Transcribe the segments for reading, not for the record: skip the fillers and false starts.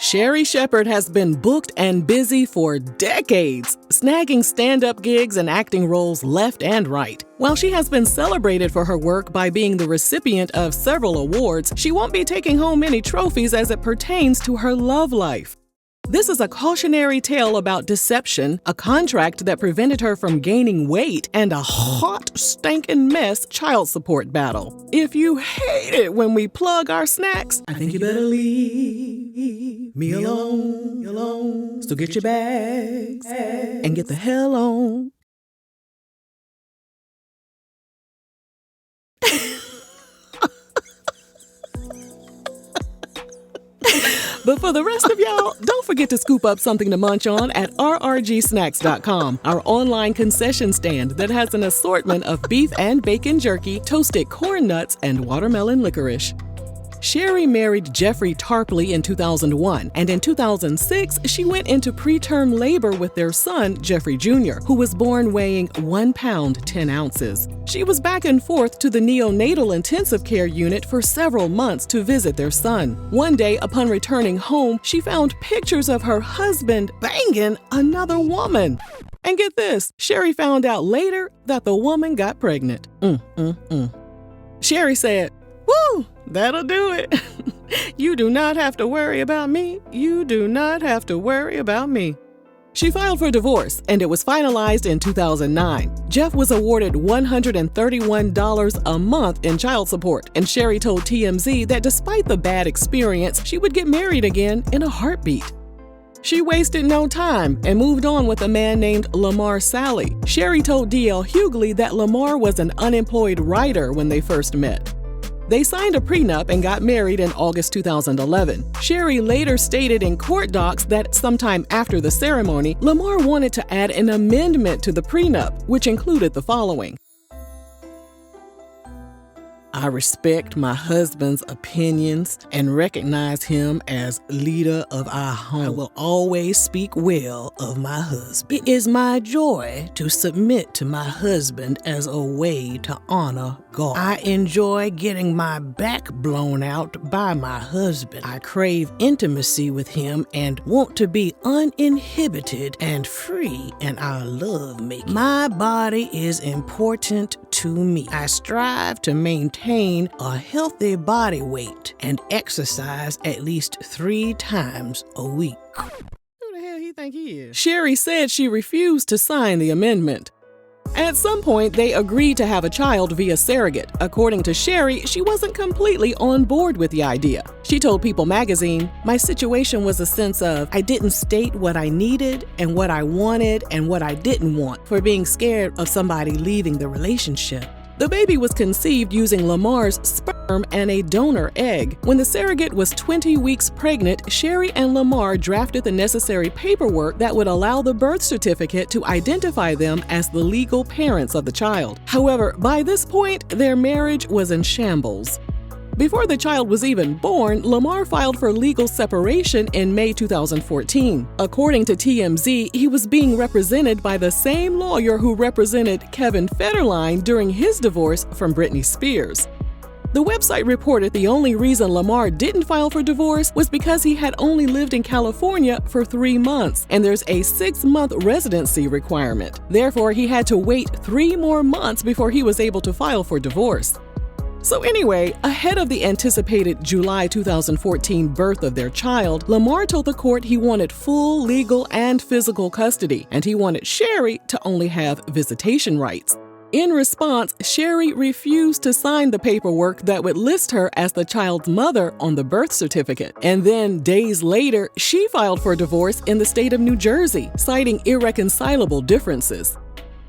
Sherri Sheperd has been booked and busy for decades, snagging stand-up gigs and acting roles left and right. While she has been celebrated for her work by being the recipient of several awards, she won't be taking home any trophies as it pertains to her love life. This is a cautionary tale about deception, a contract that prevented her from gaining weight, and a hot, stinking mess child support battle. If you hate it when we plug our snacks, I think you better leave me alone. So get your bags and get the hell on. But for the rest of y'all, don't forget to scoop up something to munch on at rrgsnacks.com, our online concession stand that has an assortment of beef and bacon jerky, toasted corn nuts, and watermelon licorice. Sherri married Jeffrey Tarpley in 2001, and in 2006, she went into preterm labor with their son, Jeffrey Jr., who was born weighing 1 pound 10 ounces. She was back and forth to the neonatal intensive care unit for several months to visit their son. One day, upon returning home, she found pictures of her husband banging another woman. And get this, Sherri found out later that the woman got pregnant. Sherri said, "Woo, that'll do it. You do not have to worry about me. You do not have to worry about me." She filed for divorce, and it was finalized in 2009. Jeff was awarded $131 a month in child support, and Sherri told TMZ that despite the bad experience, she would get married again in a heartbeat. She wasted no time and moved on with a man named Lamar Sally. Sherri told D.L. Hughley that Lamar was an unemployed writer when they first met. They signed a prenup and got married in August 2011. Sherri later stated in court docs that sometime after the ceremony, Lamar wanted to add an amendment to the prenup, which included the following. "I respect my husband's opinions and recognize him as leader of our home. I will always speak well of my husband. It is my joy to submit to my husband as a way to honor God. I enjoy getting my back blown out by my husband. I crave intimacy with him and want to be uninhibited and free in our love making. My body is important to me. I strive to maintain a healthy body weight and exercise at least 3 times a week." Who the hell he think he is? Sherri said she refused to sign the amendment. At some point, they agreed to have a child via surrogate. According to Sherri, she wasn't completely on board with the idea. She told People magazine, "My situation was a sense of I didn't state what I needed and what I wanted and what I didn't want for being scared of somebody leaving the relationship." The baby was conceived using Lamar's sperm and a donor egg. When the surrogate was 20 weeks pregnant, Sherri and Lamar drafted the necessary paperwork that would allow the birth certificate to identify them as the legal parents of the child. However, by this point, their marriage was in shambles. Before the child was even born, Lamar filed for legal separation in May 2014. According to TMZ, he was being represented by the same lawyer who represented Kevin Federline during his divorce from Britney Spears. The website reported the only reason Lamar didn't file for divorce was because he had only lived in California for 3 months, and there's a 6-month residency requirement. Therefore, he had to wait 3 more months before he was able to file for divorce. So anyway, ahead of the anticipated July 2014 birth of their child, Lamar told the court he wanted full legal and physical custody, and he wanted Sherri to only have visitation rights. In response, Sherri refused to sign the paperwork that would list her as the child's mother on the birth certificate. And then, days later, she filed for divorce in the state of New Jersey, citing irreconcilable differences.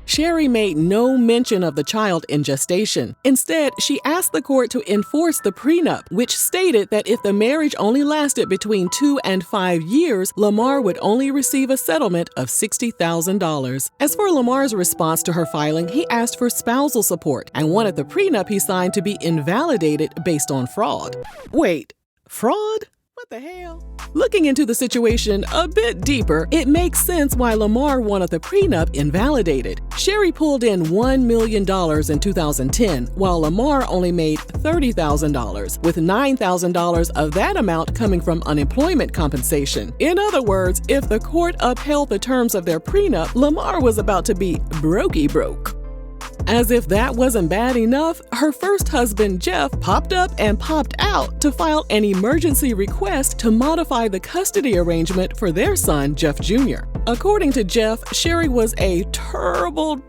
Sherri made no mention of the child in gestation. Instead, she asked the court to enforce the prenup, which stated that if the marriage only lasted between 2 and 5 years, Lamar would only receive a settlement of $60,000. As for Lamar's response to her filing, he asked for spousal support and wanted the prenup he signed to be invalidated based on fraud. Wait, fraud? What the hell? Looking into the situation a bit deeper, it makes sense why Lamar wanted the prenup invalidated. Sherri pulled in $1 million in 2010, while Lamar only made $30,000, with $9,000 of that amount coming from unemployment compensation. In other words, if the court upheld the terms of their prenup, Lamar was about to be brokey broke. As if that wasn't bad enough, her first husband, Jeff, popped up and popped out to file an emergency request to modify the custody arrangement for their son, Jeff Jr. According to Jeff, Sherri was a terrible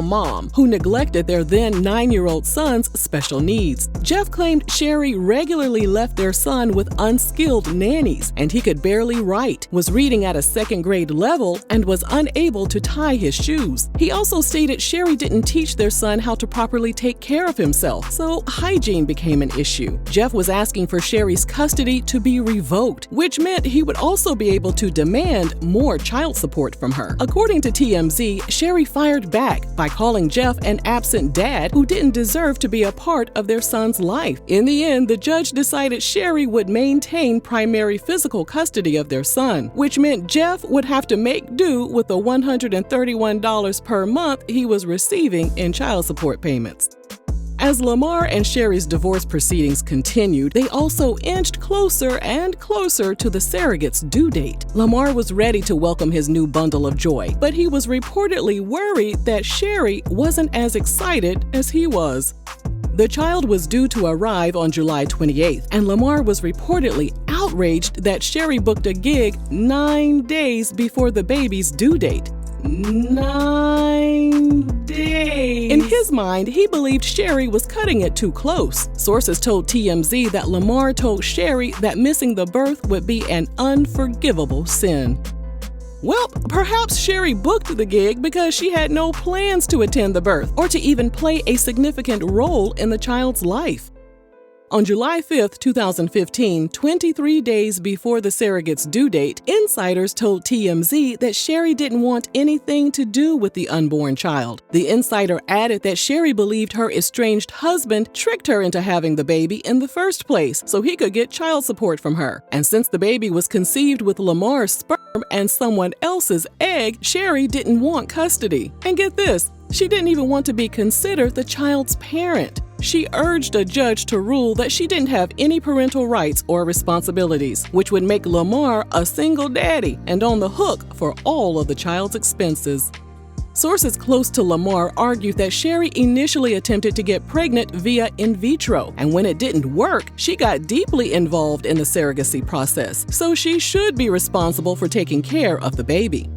mom who neglected their then 9-year-old son's special needs. Jeff claimed Sherri regularly left their son with unskilled nannies, and he could barely write, was reading at a 2nd grade level, and was unable to tie his shoes. He also stated Sherri didn't teach their son how to properly take care of himself, so hygiene became an issue. Jeff was asking for Sherri's custody to be revoked, which meant he would also be able to demand more child support from her. According to TMZ, Sherri fired back by calling Jeff an absent dad who didn't deserve to be a part of their son's life. In the end, the judge decided Sherri would maintain primary physical custody of their son, which meant Jeff would have to make do with the $131 per month he was receiving in child support payments. As Lamar and Sherri's divorce proceedings continued, they also inched closer and closer to the surrogate's due date. Lamar was ready to welcome his new bundle of joy, but he was reportedly worried that Sherri wasn't as excited as he was. The child was due to arrive on July 28th, and Lamar was reportedly outraged that Sherri booked a gig 9 days before the baby's due date. 9 days. In his mind, he believed Sherri was cutting it too close. Sources told TMZ that Lamar told Sherri that missing the birth would be an unforgivable sin. Well, perhaps Sherri booked the gig because she had no plans to attend the birth or to even play a significant role in the child's life. On July 5, 2015, 23 days before the surrogate's due date, insiders told TMZ that Sherri didn't want anything to do with the unborn child. The insider added that Sherri believed her estranged husband tricked her into having the baby in the first place so he could get child support from her. And since the baby was conceived with Lamar's sperm and someone else's egg, Sherri didn't want custody. And get this, she didn't even want to be considered the child's parent. She urged a judge to rule that she didn't have any parental rights or responsibilities, which would make Lamar a single daddy and on the hook for all of the child's expenses. Sources close to Lamar argued that Sherri initially attempted to get pregnant via in vitro, and when it didn't work, she got deeply involved in the surrogacy process, so she should be responsible for taking care of the baby.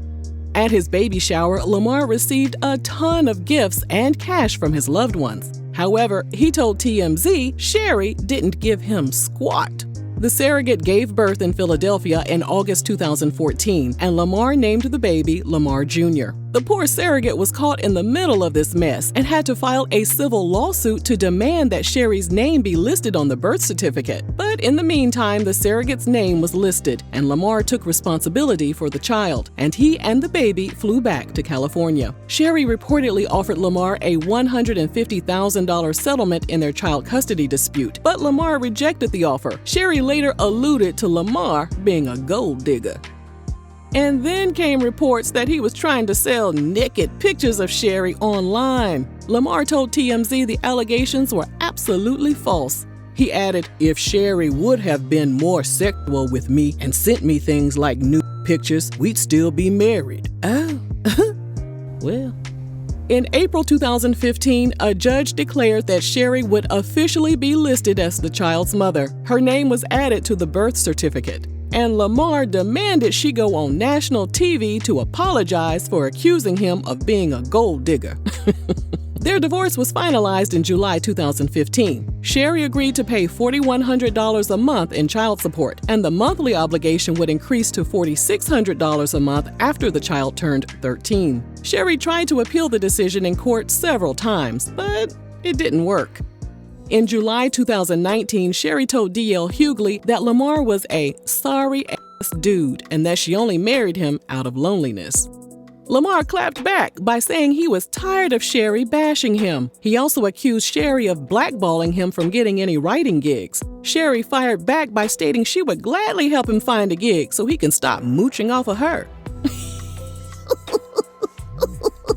At his baby shower, Lamar received a ton of gifts and cash from his loved ones. However, he told TMZ Sherri didn't give him squat. The surrogate gave birth in Philadelphia in August 2014, and Lamar named the baby Lamar Jr. The poor surrogate was caught in the middle of this mess and had to file a civil lawsuit to demand that Sherri's name be listed on the birth certificate. But in the meantime, the surrogate's name was listed, and Lamar took responsibility for the child, and he and the baby flew back to California. Sherri reportedly offered Lamar a $150,000 settlement in their child custody dispute, but Lamar rejected the offer. Sherri later alluded to Lamar being a gold digger. And then came reports that he was trying to sell naked pictures of Sherri online. Lamar told TMZ the allegations were absolutely false. He added, "If Sherri would have been more sexual with me and sent me things like nude pictures, we'd still be married." Oh, well. In April 2015, a judge declared that Sherri would officially be listed as the child's mother. Her name was added to the birth certificate, and Lamar demanded she go on national TV to apologize for accusing him of being a gold digger. Their divorce was finalized in July 2015. Sherri agreed to pay $4,100 a month in child support, and the monthly obligation would increase to $4,600 a month after the child turned 13. Sherri tried to appeal the decision in court several times, but it didn't work. In July 2019, Sherri told D.L. Hughley that Lamar was a sorry-ass dude and that she only married him out of loneliness. Lamar clapped back by saying he was tired of Sherri bashing him. He also accused Sherri of blackballing him from getting any writing gigs. Sherri fired back by stating she would gladly help him find a gig so he can stop mooching off of her.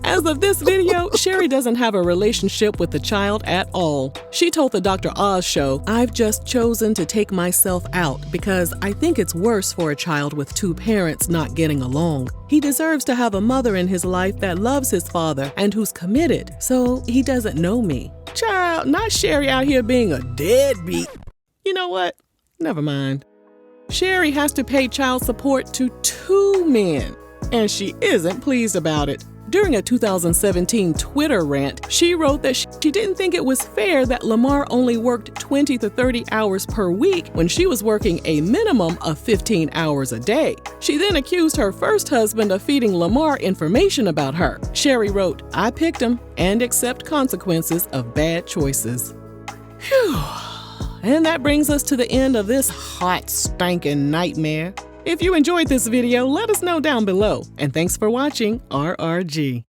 As of this video, Sherri doesn't have a relationship with the child at all. She told the Dr. Oz show, "I've just chosen to take myself out because I think it's worse for a child with two parents not getting along. He deserves to have a mother in his life that loves his father and who's committed, so he doesn't know me." Child, not Sherri out here being a deadbeat. You know what? Never mind. Sherri has to pay child support to 2 men, and she isn't pleased about it. During a 2017 Twitter rant, she wrote that she didn't think it was fair that Lamar only worked 20 to 30 hours per week when she was working a minimum of 15 hours a day. She then accused her first husband of feeding Lamar information about her. Sherri wrote, "I picked him and accept consequences of bad choices." Phew. And that brings us to the end of this hot, stinking nightmare. If you enjoyed this video, let us know down below. And thanks for watching RRG.